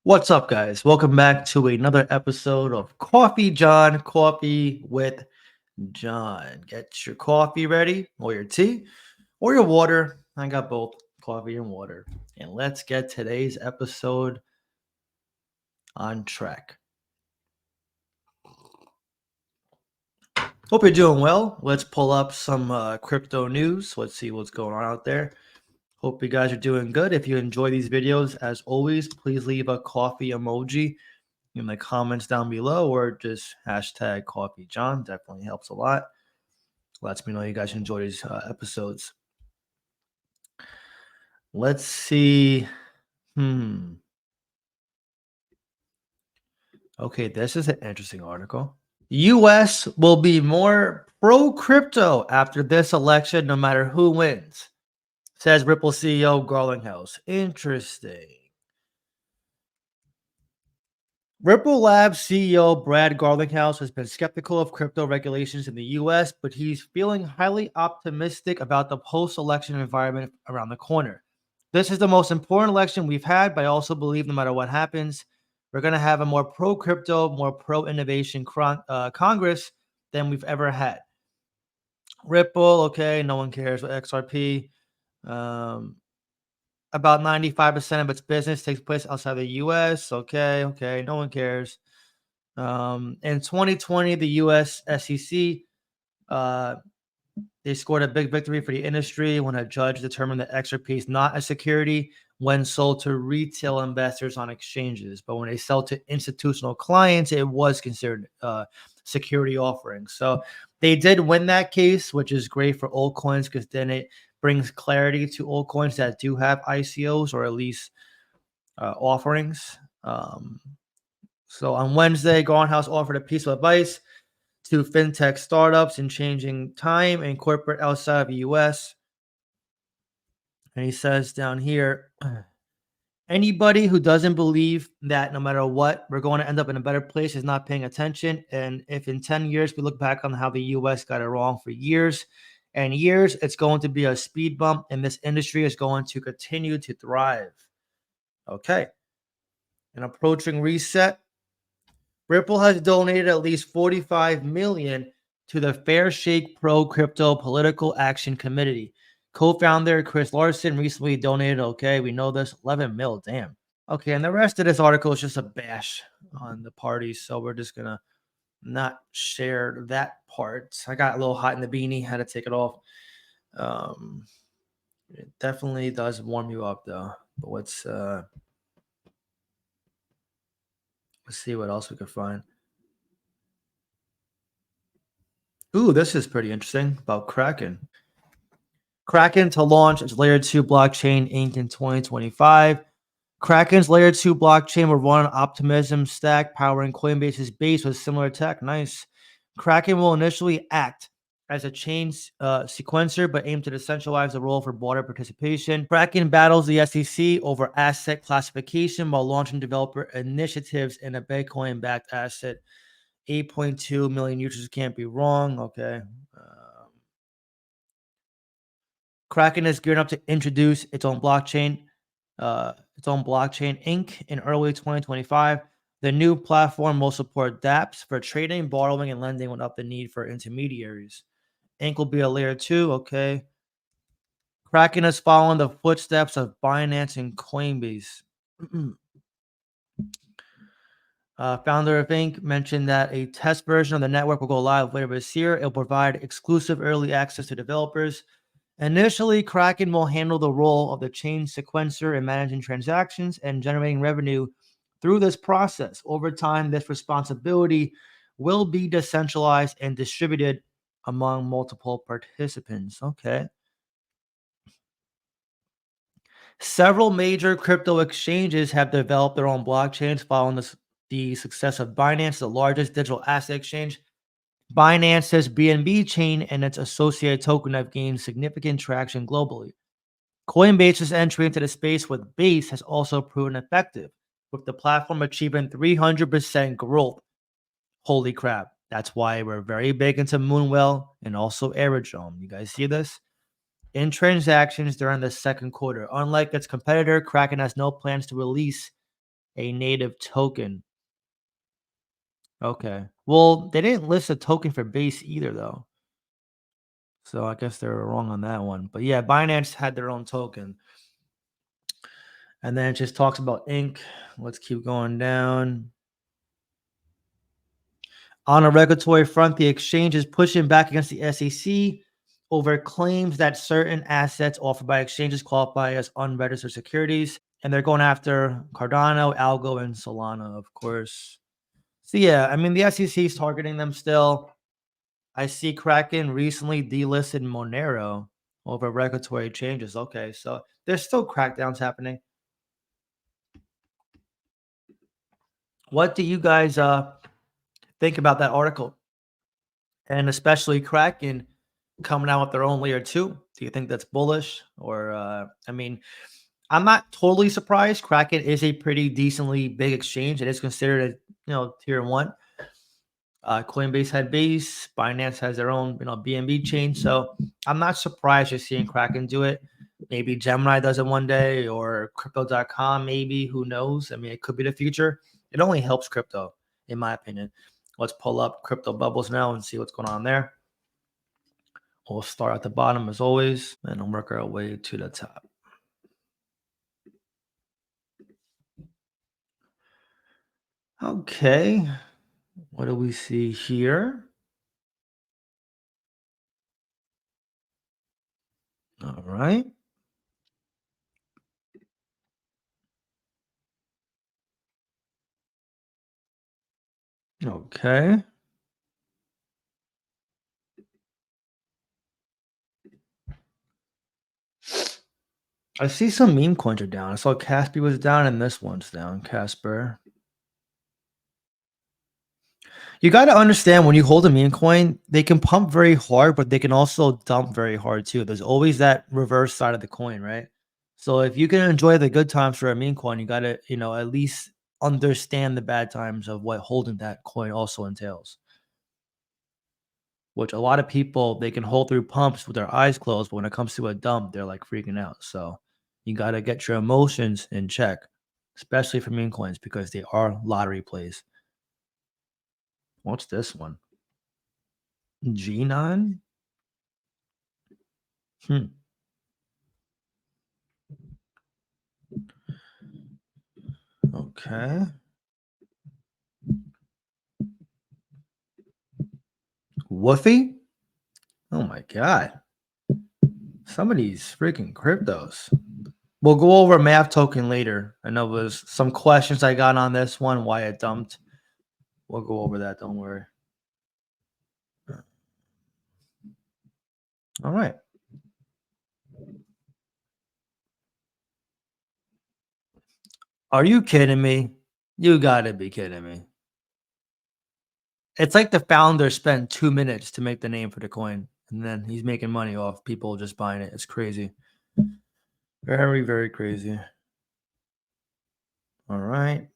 What's up, guys? Welcome back to another episode of Coffee with John. Get your coffee ready, or your tea, or your water. I got both coffee and water. And let's get today's episode on track. Hope you're doing well. Let's pull up some crypto news. Let's see what's going on out there. Hope you guys are doing good. If you enjoy these videos, as always, please leave a coffee emoji in the comments down below, or just hashtag coffee john. Definitely helps a lot. Lets me know you guys enjoy these episodes. Let's see. Okay, this is an interesting article. US will be more pro crypto after this election, no matter who wins, says Ripple CEO Garlinghouse. Interesting. Ripple Labs CEO Brad Garlinghouse has been skeptical of crypto regulations in the US, but he's feeling highly optimistic about the post-election environment around the corner. This is the most important election we've had, but I also believe no matter what happens, we're going to have a more pro-crypto, more pro-innovation Congress than we've ever had. Ripple, okay, no one cares. What XRP, about 95% of its business takes place outside the US. Okay, no one cares. In 2020, the US SEC, they scored a big victory for the industry when a judge determined that XRP is not a security when sold to retail investors on exchanges. But when they sell to institutional clients, it was considered security offering. So they did win that case, which is great for altcoins because then it brings clarity to altcoins that do have ICOs or at least offerings. So on Wednesday, Garnhouse offered a piece of advice to fintech startups in changing time and corporate outside of the US. And he says down here, anybody who doesn't believe that no matter what, we're going to end up in a better place is not paying attention. And if in 10 years we look back on how the US got it wrong for years and years, it's going to be a speed bump and this industry is going to continue to thrive. Okay. An approaching reset. Ripple has donated at least $45 million to the Fair Shake Pro Crypto Political Action Committee. Co-founder Chris Larson recently donated, okay, we know this, 11 mil, damn. Okay, and the rest of this article is just a bash on the parties, so we're just going to not share that part. I got a little hot in the beanie, had to take it off. It definitely does warm you up, though. But let's see what else we can find. Ooh, this is pretty interesting about Kraken. Kraken to launch its Layer 2 blockchain Inc. in 2025. Kraken's Layer 2 blockchain will run on Optimism stack, powering Coinbase's base with similar tech. Nice. Kraken will initially act as a chain sequencer, but aim to decentralize the role for broader participation. Kraken battles the SEC over asset classification while launching developer initiatives in a Bitcoin-backed asset. 8.2 million users can't be wrong. Okay. Kraken is gearing up to introduce its own blockchain Inc. in early 2025. The new platform will support dApps for trading, borrowing, and lending without the need for intermediaries. Inc. will be a layer 2. Okay. Kraken is following the footsteps of Binance and Coinbase. Founder of Inc. mentioned that a test version of the network will go live later this year. It will provide exclusive early access to developers. Initially, Kraken will handle the role of the chain sequencer in managing transactions and generating revenue through this process. Over time, this responsibility will be decentralized and distributed among multiple participants. Okay. Several major crypto exchanges have developed their own blockchains following the success of Binance, the largest digital asset exchange. Binance's BNB chain and its associated token have gained significant traction globally. Coinbase's entry into the space with Base has also proven effective, with the platform achieving 300% growth. Holy crap. That's why we're very big into Moonwell and also Aerodrome. You guys see this? In transactions during the second quarter. Unlike its competitor, Kraken has no plans to release a native token. Okay. Well, they didn't list a token for base either, though. So I guess they were wrong on that one. But yeah, Binance had their own token. And then it just talks about ink. Let's keep going down. On a regulatory front, the exchange is pushing back against the SEC over claims that certain assets offered by exchanges qualify as unregistered securities. And they're going after Cardano, Algo, and Solana, of course. So yeah, I mean the SEC is targeting them still. I see Kraken recently delisted Monero over regulatory changes. Okay, so there's still crackdowns happening. What do you guys think about that article? And especially Kraken coming out with their own layer two. Do you think that's bullish? Or I mean, I'm not totally surprised. Kraken is a pretty decently big exchange. It is considered a tier one. Coinbase had base, Binance has their own BNB chain. So I'm not surprised you're seeing Kraken do it. Maybe Gemini does it one day, or crypto.com, maybe. Who knows? I mean, it could be the future. It only helps crypto, in my opinion. Let's pull up crypto bubbles now and see what's going on there. We'll start at the bottom as always, and we'll work our way to the top. Okay, what do we see here? All right. Okay. I see some meme coins are down. I saw Caspi was down and this one's down. Casper. You got to understand when you hold a meme coin, they can pump very hard, but they can also dump very hard too. There's always that reverse side of the coin, right? So if you can enjoy the good times for a meme coin, you got to, at least understand the bad times of what holding that coin also entails. Which a lot of people, they can hold through pumps with their eyes closed, but when it comes to a dump, they're like freaking out. So you got to get your emotions in check, especially for meme coins because they are lottery plays. What's this one? G9? Hmm. Okay. Woofy? Oh my God. Some of these freaking cryptos. We'll go over math token later. I know there's some questions I got on this one, why it dumped. We'll go over that. Don't worry. All right. Are you kidding me? You gotta be kidding me. It's like the founder spent 2 minutes to make the name for the coin, and then he's making money off people just buying it. It's crazy. Very, very crazy. All right.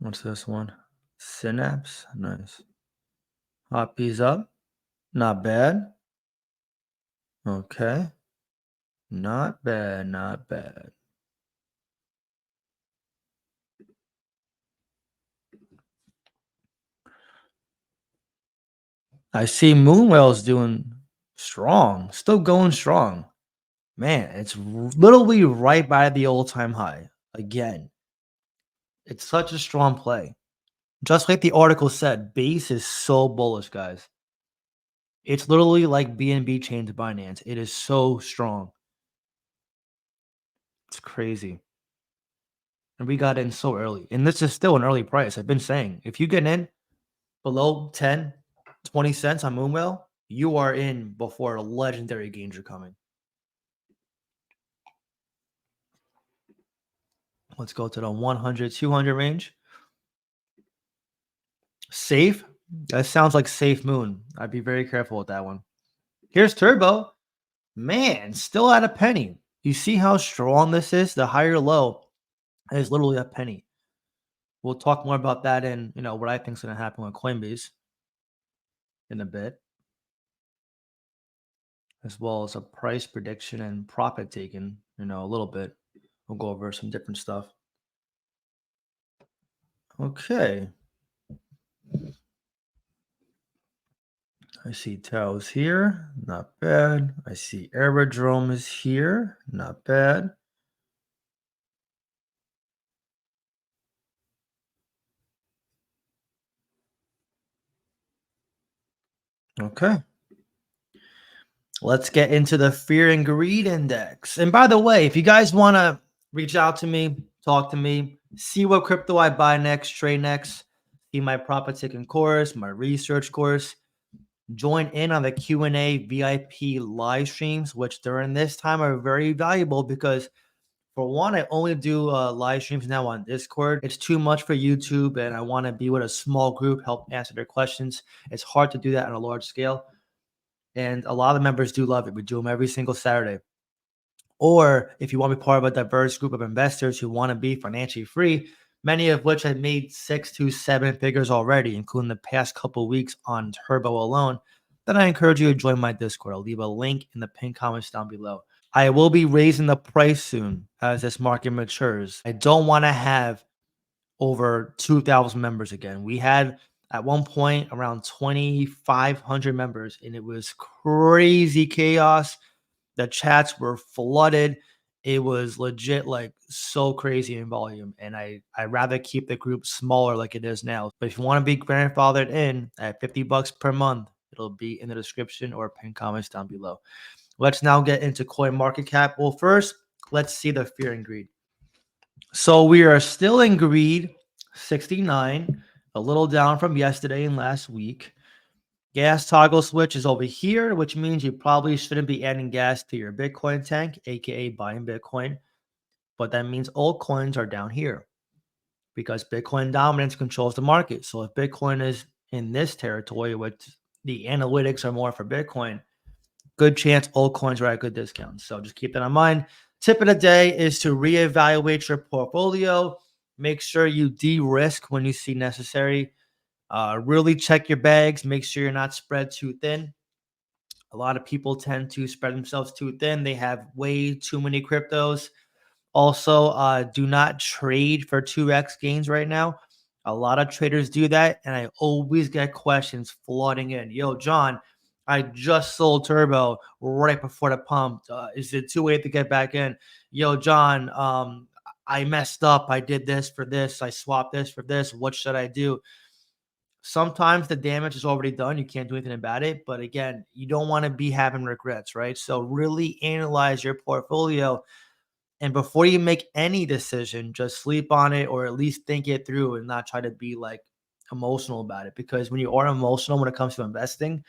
What's this one? Synapse. Nice. Hoppies up. Not bad. Okay. Not bad. Not bad. I see Moonwell's doing strong. Still going strong. Man, it's literally right by the all-time high. Again. It's such a strong play. Just like the article said, base is so bullish, guys. It's literally like BNB chain to Binance. It is so strong. It's crazy. And we got in so early. And this is still an early price. I've been saying, if you get in below 10, 20 cents on Moonwell, you are in before legendary gains are coming. Let's go to the 100, 200 range. Safe. That sounds like safe moon. I'd be very careful with that one. Here's Turbo. Man, still at a penny. You see how strong this is? The higher low is literally a penny. We'll talk more about that in, what I think is going to happen with Coinbase in a bit. as well as a price prediction and profit taken, a little bit. We'll go over some different stuff. Okay. I see Taos here. Not bad. I see Aerodrome is here. Not bad. Okay. Let's get into the fear and greed index. And by the way, if you guys want to reach out to me, talk to me, see what crypto I buy next, trade next, see my profit taking course, my research course, join in on the Q&A VIP live streams, which during this time are very valuable because for one, I only do live streams now on Discord. It's too much for YouTube, and I want to be with a small group, help answer their questions. It's hard to do that on a large scale. And a lot of the members do love it. We do them every single Saturday. Or if you want to be part of a diverse group of investors who want to be financially free, many of which have made 6 to 7 figures already, including the past couple weeks on Turbo alone, then I encourage you to join my Discord. I'll leave a link in the pinned comments down below. I will be raising the price soon as this market matures. I don't want to have over 2,000 members again. We had at one point around 2,500 members, and it was crazy chaos. The chats were flooded. It was legit like so crazy in volume. And I rather keep the group smaller like it is now. But if you want to be grandfathered in at $50 per month, it'll be in the description or pinned comments down below. Let's now get into coin market cap. Well, first, let's see the fear and greed. So we are still in greed, 69, a little down from yesterday and last week. Gas toggle switch is over here, which means you probably shouldn't be adding gas to your Bitcoin tank, aka buying Bitcoin. But that means altcoins are down here because Bitcoin dominance controls the market. So if Bitcoin is in this territory, which the analytics are more for Bitcoin, good chance altcoins are at good discounts. So just keep that in mind. Tip of the day is to reevaluate your portfolio. Make sure you de-risk when you see necessary. Really check your bags. Make sure you're not spread too thin. A lot of people tend to spread themselves too thin. They have way too many cryptos. Also, do not trade for 2x gains right now. A lot of traders do that, and I always get questions flooding in. Yo, John, I just sold Turbo right before the pump. Is it too late to get back in? Yo, John, I messed up. I did this for this. I swapped this for this. What should I do? Sometimes the damage is already done. You can't do anything about it. But again, you don't want to be having regrets, right? So really analyze your portfolio. And before you make any decision, just sleep on it or at least think it through and not try to be like emotional about it. Because when you are emotional when it comes to investing,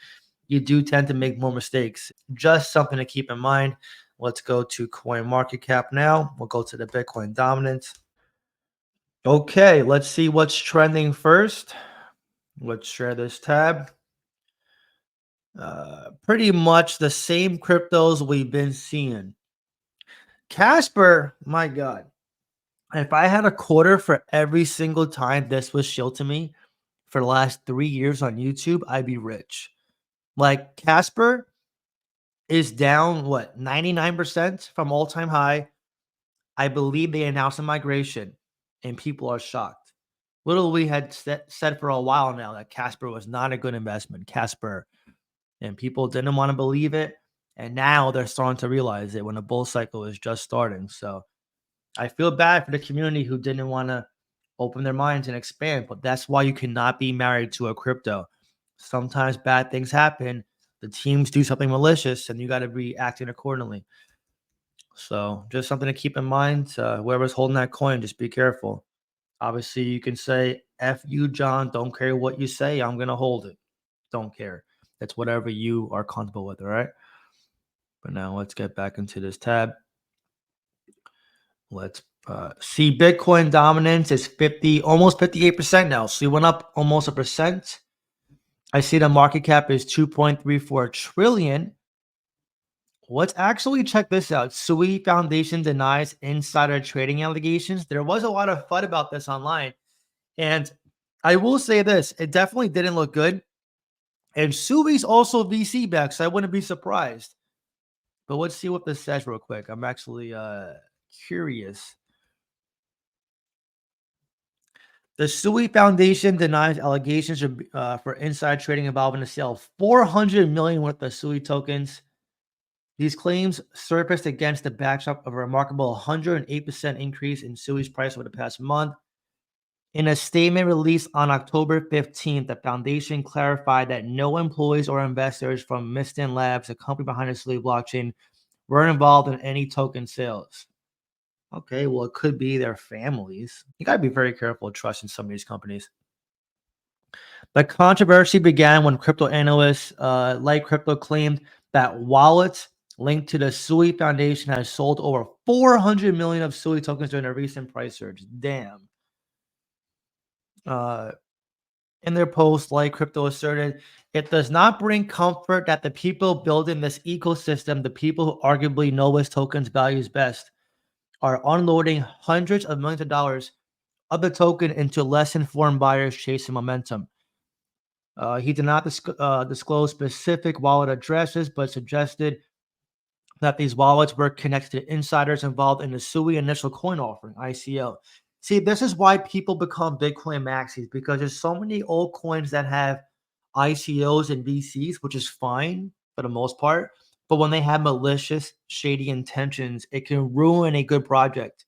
you do tend to make more mistakes. Just something to keep in mind. Let's go to coin market cap now. We'll go to the Bitcoin dominance. Okay, let's see what's trending first. Let's share this tab. Pretty much the same cryptos we've been seeing. Casper, my God. If I had a quarter for every single time this was shown to me for the last 3 years on YouTube, I'd be rich. Like Casper is down, what, 99% from all time high. I believe they announced a migration and people are shocked. Literally, we had said for a while now that Casper was not a good investment. Casper. And people didn't want to believe it. And now they're starting to realize it when the bull cycle is just starting. So I feel bad for the community who didn't want to open their minds and expand, but that's why you cannot be married to a crypto. Sometimes bad things happen. The teams do something malicious, and you got to be acting accordingly. So just something to keep in mind. Whoever's holding that coin, just be careful. Obviously, you can say, F you, John. Don't care what you say. I'm going to hold it. Don't care. It's whatever you are comfortable with, all right? But now let's get back into this tab. Let's see Bitcoin dominance is 50, almost 58% now. So we went up almost a percent. I see the market cap is 2.34 trillion. Let's actually check this out. Sui Foundation denies insider trading allegations. There was a lot of FUD about this online. And I will say this, it definitely didn't look good. And Sui's also VC backed, so I wouldn't be surprised. But let's see what this says real quick. I'm actually curious. The Sui Foundation denies allegations for inside trading involving the sale of 400 million worth of Sui tokens. These claims surfaced against the backdrop of a remarkable 108% increase in Sui's price over the past month. In a statement released on October 15th, the foundation clarified that no employees or investors from Mistin Labs, the company behind the Sui blockchain, were involved in any token sales. Okay, well, it could be their families. You got to be very careful trusting some of these companies. The controversy began when crypto analysts like crypto claimed that wallets linked to the Sui Foundation has sold over 400 million of Sui tokens during a recent price surge. Damn. Uh, in their post, like crypto asserted, it does not bring comfort that the people building this ecosystem, the people who arguably know which tokens values best, are unloading hundreds of millions of dollars of the token into less informed buyers chasing momentum. He did not disclose specific wallet addresses, but suggested that these wallets were connected to insiders involved in the Sui initial coin offering, ICO. See, this is why people become Bitcoin maxis, because there's so many old coins that have ICOs and VCs, which is fine for the most part. But when they have malicious, shady intentions, it can ruin a good project.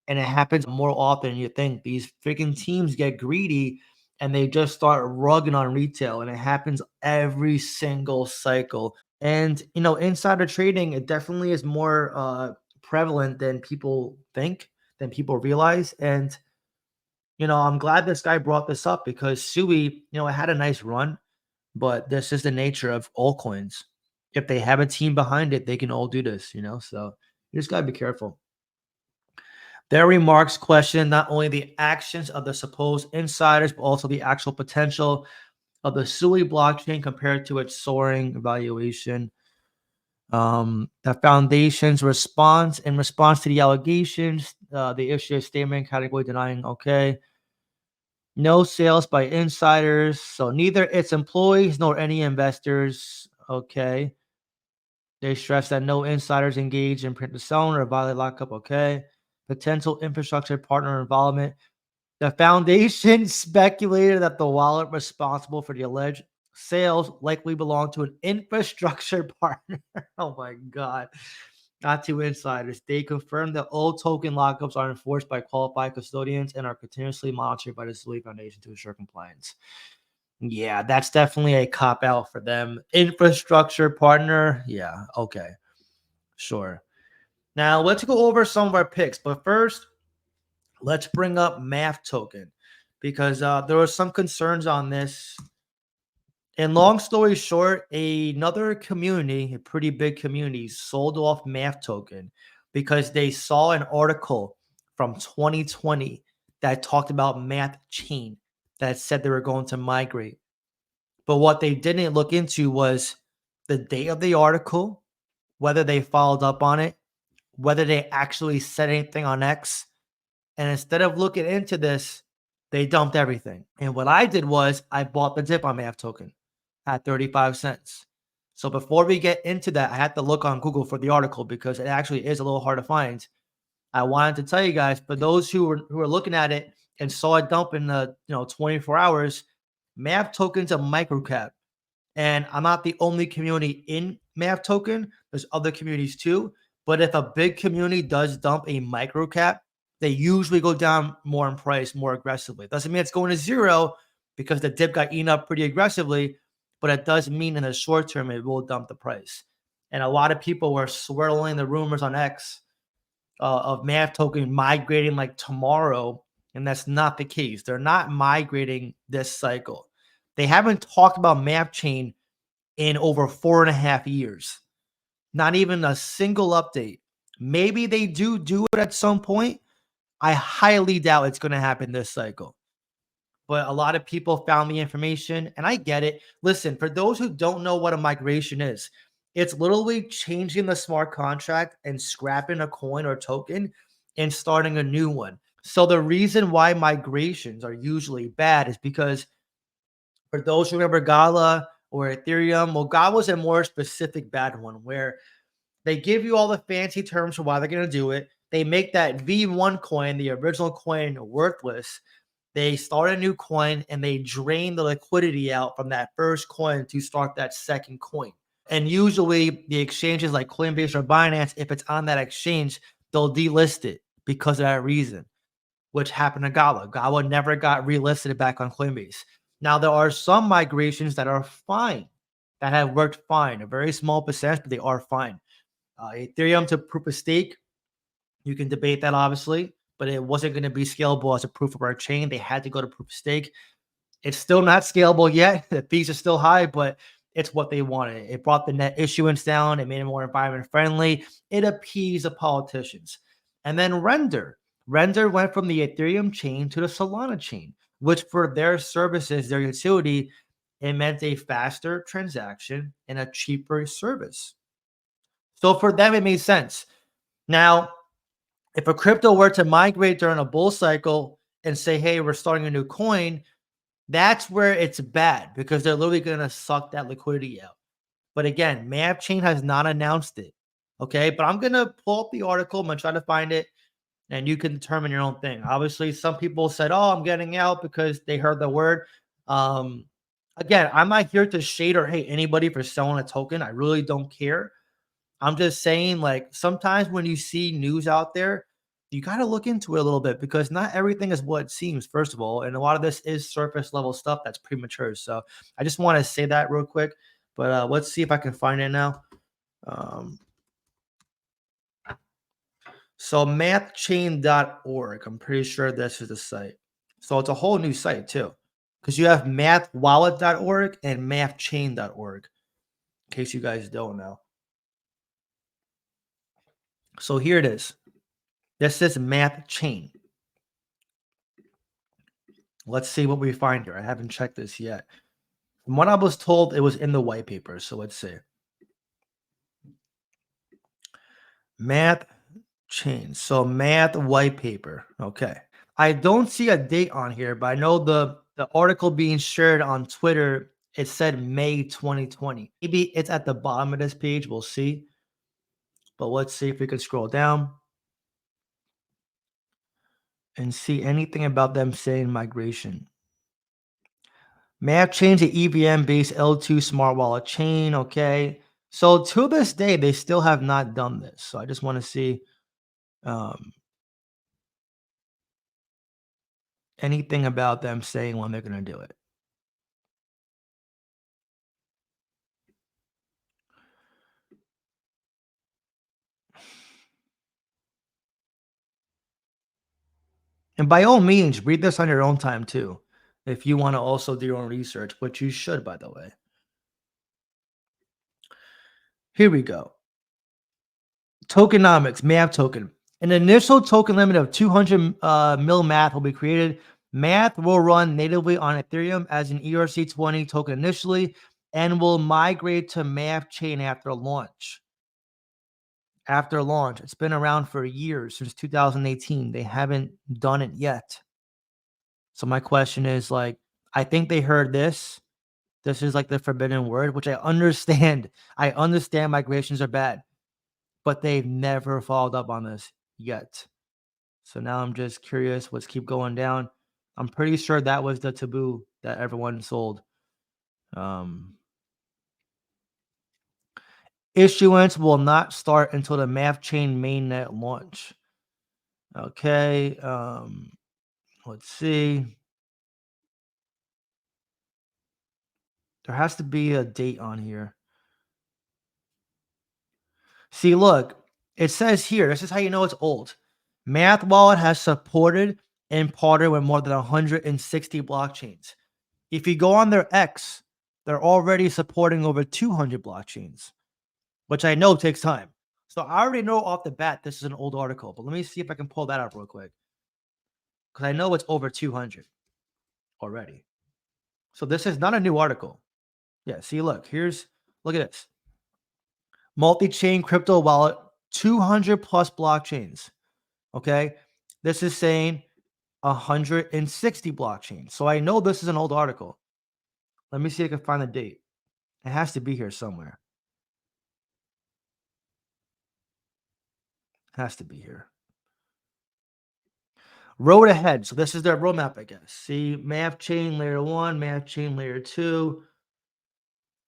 And it happens more often than you think. These freaking teams get greedy and they just start rugging on retail, and it happens every single cycle. And insider trading, it definitely is more prevalent than people think, than people realize. And I'm glad this guy brought this up because Sui, it had a nice run, but this is the nature of altcoins. If they have a team behind it, they can all do this. So you just gotta be careful. Their remarks question not only the actions of the supposed insiders, but also the actual potential of the Sui blockchain compared to its soaring valuation. The foundation's response in response to the allegations, they issued a statement category denying, okay, no sales by insiders. So neither its employees nor any investors. Okay. They stress that no insiders engage in print to sell or violate lockup. Okay. Potential infrastructure partner involvement. The foundation speculated that the wallet responsible for the alleged sales likely belonged to an infrastructure partner. Oh my God. Not to insiders. They confirmed that all token lockups are enforced by qualified custodians and are continuously monitored by the Sui Foundation to ensure compliance. Yeah, that's definitely a cop out for them. Infrastructure partner. Yeah, okay. Sure. Now let's go over some of our picks. But first, let's bring up Math Token because there were some concerns on this. And long story short, another community, a pretty big community, sold off Math Token because they saw an article from 2020 that talked about Math Chain that said they were going to migrate. But what they didn't look into was the date of the article, whether they followed up on it, whether they actually said anything on X. And instead of looking into this, they dumped everything. And what I did was I bought the dip on Math Token at 35 cents. So before we get into that, I had to look on Google for the article because it actually is a little hard to find. I wanted to tell you guys, for those who were looking at it and saw it dump in the 24 hours, Math Token's a microcap. And I'm not the only community in Math Token. There's other communities too. But if a big community does dump a microcap, they usually go down more in price more aggressively. Doesn't mean it's going to zero because the dip got eaten up pretty aggressively, but it does mean in the short term it will dump the price. And a lot of people were swirling the rumors on X of Math Token migrating like tomorrow, and that's not the case. They're not migrating this cycle. They haven't talked about Math Chain in over 4.5 years. Not even a single update. Maybe they do it at some point. I highly doubt it's going to happen this cycle. But a lot of people found the information, and I get it. Listen, for those who don't know what a migration is, it's literally changing the smart contract and scrapping a coin or token and starting a new one. So the reason why migrations are usually bad is because for those who remember Gala or Ethereum, well, Gala was a more specific bad one where They give you all the fancy terms for why they're going to do it. They make that V1 coin, the original coin, worthless. They start a new coin and they drain the liquidity out from that first coin to start that second coin. And usually the exchanges like Coinbase or Binance, if it's on that exchange, they'll delist it because of that reason, which happened to Gala. Gala never got relisted back on Coinbase. Now, there are some migrations that are fine, that have worked fine, a very small percentage, but they are fine. Ethereum to proof of stake, you can debate that obviously, but it wasn't going to be scalable as a proof of work chain. They had to go to proof of stake. It's still not scalable yet. The fees are still high, but it's what they wanted. It brought the net issuance down. It made it more environment friendly. It appeased the politicians. And then Render. Render went from the Ethereum chain to the Solana chain, which for their services, their utility, it meant a faster transaction and a cheaper service. So for them, it made sense. Now, if a crypto were to migrate during a bull cycle and say, hey, we're starting a new coin, that's where it's bad because they're literally going to suck that liquidity out. But again, Map Chain has not announced it. Okay. But I'm going to pull up the article. I'm going to try to find it and you can determine your own thing. Obviously, some people said, oh, I'm getting out because they heard the word. Again, I'm not here to shade or hate anybody for selling a token. I really don't care. I'm just saying, like, sometimes when you see news out there, you got to look into it a little bit because not everything is what it seems, first of all. And a lot of this is surface level stuff that's premature. So I just want to say that real quick. But let's see if I can find it now. So mathchain.org. I'm pretty sure this is the site. So it's a whole new site too. Because you have mathwallet.org and mathchain.org. In case you guys don't know. So here it is. This is Math Chain. Let's see what we find here. I haven't checked this yet. From what I was told, it was in the white paper. So let's see. Math Chain. So math white paper. Okay. I don't see a date on here, but I know the article being shared on Twitter, it said May 2020. Maybe it's at the bottom of this page. We'll see. But let's see if we can scroll down and see anything about them saying migration. Math Chain's the EVM-based L2 smart wallet chain. Okay. So to this day, they still have not done this. So I just want to see anything about them saying when they're going to do it. And by all means, read this on your own time too. If you want to also do your own research, which you should, by the way. Here we go. Tokenomics, math token. An initial token limit of 200 mil math will be created. Math will run natively on Ethereum as an ERC20 token initially and will migrate to Math Chain after launch. It's been around for years, since 2018. They haven't done it yet. So my question is, like, I think they heard this. This is like the forbidden word, which I understand. I understand migrations are bad, but they've never followed up on this yet. So now I'm just curious. Let's keep going down. I'm pretty sure that was the taboo that everyone sold. Issuance will not start until the Math Chain mainnet launch. Okay. Let's see. There has to be a date on here. See, look, it says here, this is how you know it's old. Math Wallet has supported and partnered with more than 160 blockchains. If you go on their X, they're already supporting over 200 blockchains, which I know takes time. So I already know off the bat this is an old article, but let me see if I can pull that up real quick. Because I know it's over 200 already. So this is not a new article. Yeah, see, look, look at this. Multi-chain crypto wallet, 200 plus blockchains. Okay. This is saying 160 blockchains. So I know this is an old article. Let me see if I can find the date. It has to be here somewhere. Has to be here. Road ahead. So this is their roadmap, I guess. See, math chain layer 1, math chain layer 2.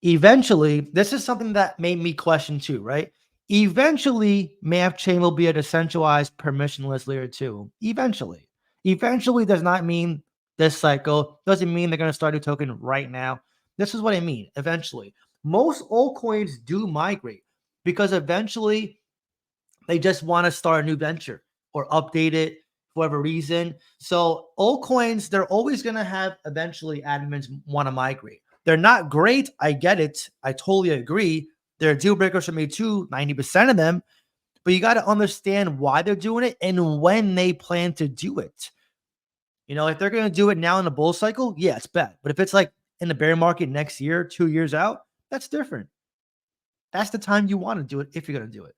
Eventually, this is something that made me question too, right? Eventually, math chain will be a decentralized permissionless layer 2. Eventually. Eventually does not mean this cycle. Doesn't mean they're going to start a token right now. This is what I mean. Eventually. Most altcoins do migrate because eventually they just want to start a new venture or update it for whatever reason. So altcoins, they're always going to have eventually admins want to migrate. They're not great. I get it. I totally agree. They're deal breakers for me too, 90% of them. But you got to understand why they're doing it and when they plan to do it. You know, if they're going to do it now in the bull cycle, yeah, it's bad. But if it's like in the bear market next year, 2 years out, that's different. That's the time you want to do it if you're going to do it.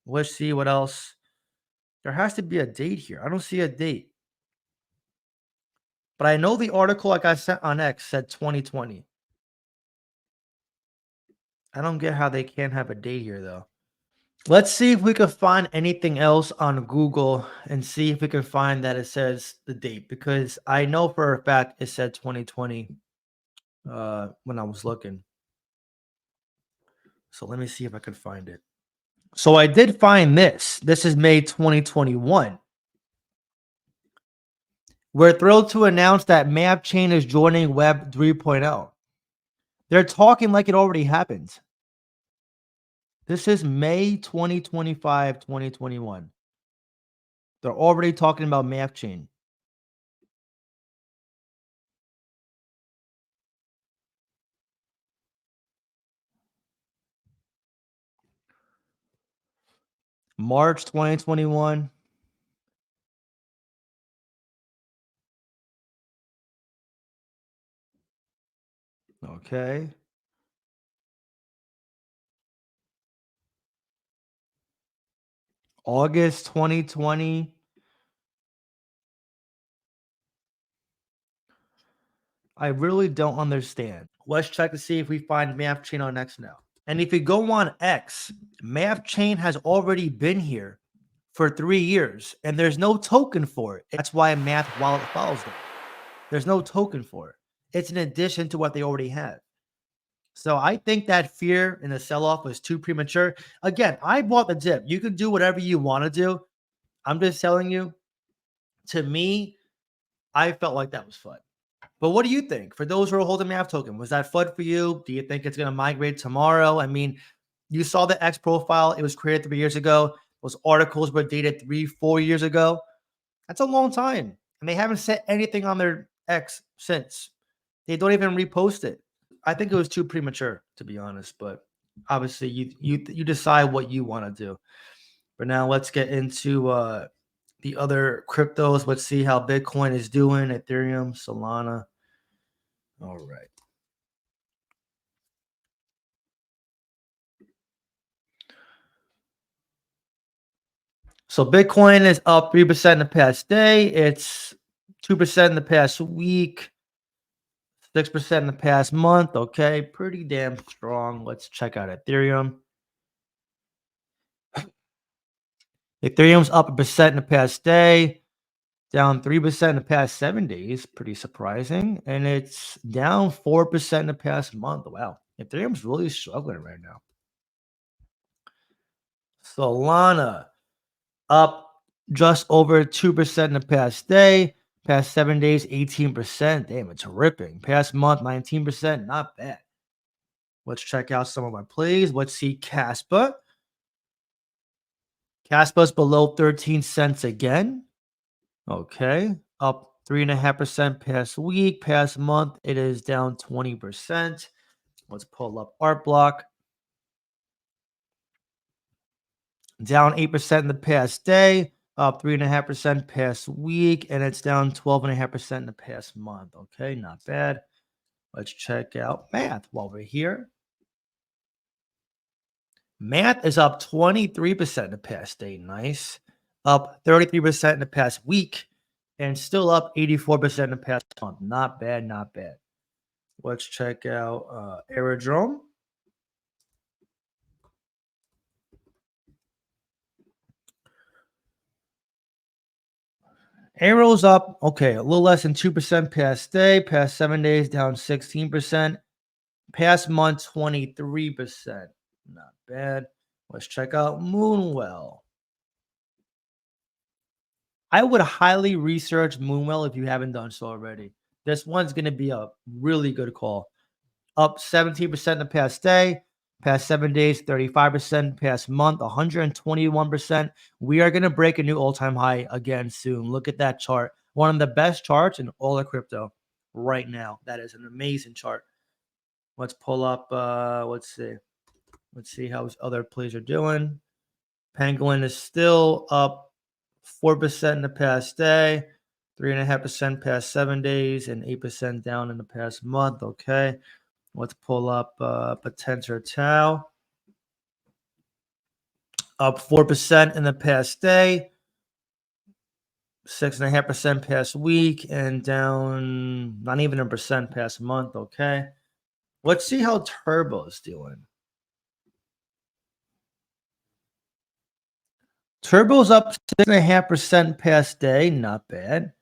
Let's see what else. There has to be a date here. I don't see a date. But I know the article I got sent on X said 2020. I don't get how they can't have a date here, though. Let's see if we can find anything else on Google and see if we can find that it says the date, because I know for a fact it said 2020 when I was looking. So let me see if I can find it. So I did find this. This is May 2021. We're thrilled to announce that MapChain is joining Web 3.0. They're talking like it already happened. This is May 2025, 2021. They're already talking about MapChain. March 2021. Okay. August 2020. I really don't understand. Let's check to see if we find MapChain on X now. And if you go on X, MapChain has already been here for 3 years and there's no token for it. That's why Math Wallet follows them. There's no token for it. It's in addition to what they already have. So I think that fear in the sell-off was too premature. Again, I bought the dip. You can do whatever you want to do. I'm just telling you, to me, I felt like that was fun. But what do you think? For those who are holding MAV token, was that fun for you? Do you think it's going to migrate tomorrow? I mean, you saw the X profile. It was created 3 years ago. Those articles were dated 3-4 years ago. That's a long time. And they haven't said anything on their X since. They don't even repost it. I think it was too premature, to be honest. But obviously, you decide what you want to do. But now let's get into the other cryptos. Let's see how Bitcoin is doing. Ethereum, Solana. All right. So Bitcoin is up 3% in the past day. It's 2% in the past week. 6% in the past month. Okay, pretty damn strong. Let's check out Ethereum. Ethereum's up 1% in the past day, down 3% in the past 7 days. Pretty surprising. And it's down 4% in the past month. Wow. Ethereum's really struggling right now. Solana up just over 2% in the past day. Past 7 days, 18%. Damn, it's ripping. Past month, 19%. Not bad. Let's check out some of my plays. Let's see Caspa. Caspa's below 13 cents again. Okay. Up 3.5% past week. Past month, it is down 20%. Let's pull up Art Block. Down 8% in the past day, up 3.5% past week, and it's down 12.5% in the past month. Okay, not bad. Let's check out Math while we're here. Math is up 23% in the past day. Nice. Up 33% in the past week, and still up 84% in the past month. Not bad, not bad. Let's check out Aerodrome. Arrows up, okay, a little less than 2% past day, past 7 days down 16%, past month 23%. Not bad. Let's check out Moonwell. I would highly research Moonwell if you haven't done so already. This one's going to be a really good call. Up 17% in the past day, past 7 days, 35%, past month, 121%. We are going to break a new all-time high again soon. Look at that chart. One of the best charts in all of crypto right now. That is an amazing chart. Let's pull up, let's see. Let's see how other plays are doing. Penguin is still up 4% in the past day, 3.5% past 7 days, and 8% down in the past month. Okay. Let's pull up Potential Tau. Up 4% in the past day, 6.5% past week, and down not even a percent past month. Okay. Let's see how Turbo's doing. Turbo's up 6.5% past day. Not bad.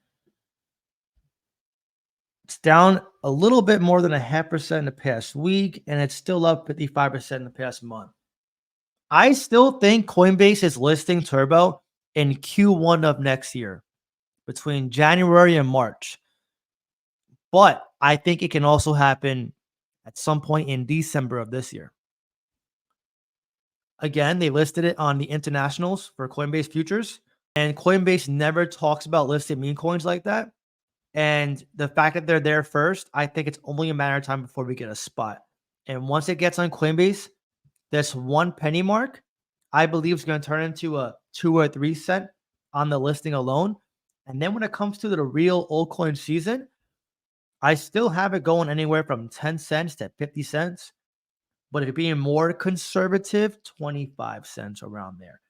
It's down a little bit more than 0.5% in the past week, and it's still up 55% in the past month. I still think Coinbase is listing Turbo in Q1 of next year, between January and March. But I think it can also happen at some point in December of this year. Again, they listed it on the internationals for Coinbase futures, and Coinbase never talks about listed meme coins like that. And the fact that they're there first, I think it's only a matter of time before we get a spot. And once it gets on Coinbase, this 1 penny mark, I believe, is going to turn into a 2 or 3 cent on the listing alone. And then when it comes to the real altcoin season, I still have it going anywhere from 10 cents to 50 cents. But if you're being more conservative, 25 cents around there.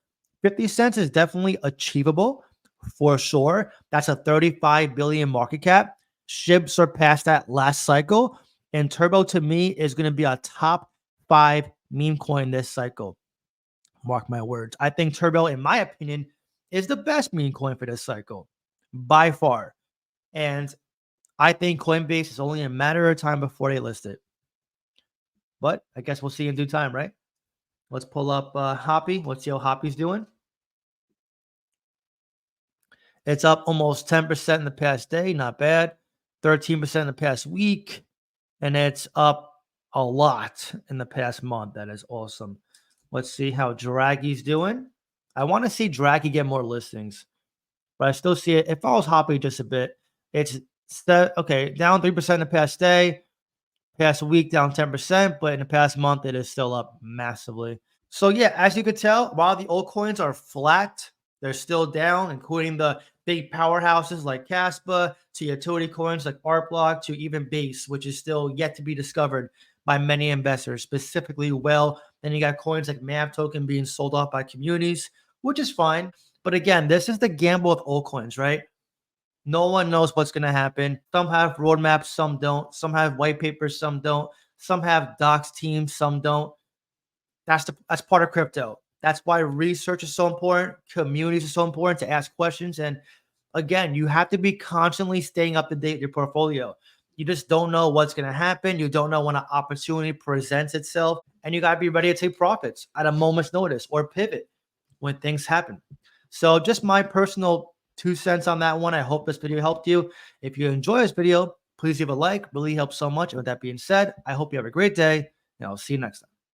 50 cents is definitely achievable for sure. That's a 35 billion market cap. SHIB surpassed that last cycle. And Turbo, to me, is going to be a top 5 meme coin this cycle. Mark my words. I think Turbo, in my opinion, is the best meme coin for this cycle by far. And I think Coinbase is only a matter of time before they list it. But I guess we'll see in due time, right? Let's pull up Hoppy. Let's see how Hoppy's doing. It's up almost 10% in the past day. Not bad. 13% in the past week. And it's up a lot in the past month. That is awesome. Let's see how Draggy's doing. I want to see Draggy get more listings, but I still see it. It follows Hoppy just a bit. It's okay, down 3% in the past day. Past week down 10%, but in the past month it is still up massively. So yeah, as you could tell, while the altcoins are flat, they're still down, including the big powerhouses like Caspa, to utility coins like ArtBlock, to even Base, which is still yet to be discovered by many investors, specifically Well. Then you got coins like MAV token being sold off by communities, which is fine. But again, this is the gamble of altcoins, right? No one knows what's going to happen. Some have roadmaps, some don't. Some have white papers, some don't. Some have docs teams, some don't. That's part of crypto. That's why research is so important. Communities are so important to ask questions. And again, you have to be constantly staying up to date with your portfolio. You just don't know what's going to happen. You don't know when an opportunity presents itself. And you got to be ready to take profits at a moment's notice or pivot when things happen. So just my personal 2 cents on that one. I hope this video helped you. If you enjoy this video, please leave a like. Really helps so much. And with that being said, I hope you have a great day, and I'll see you next time.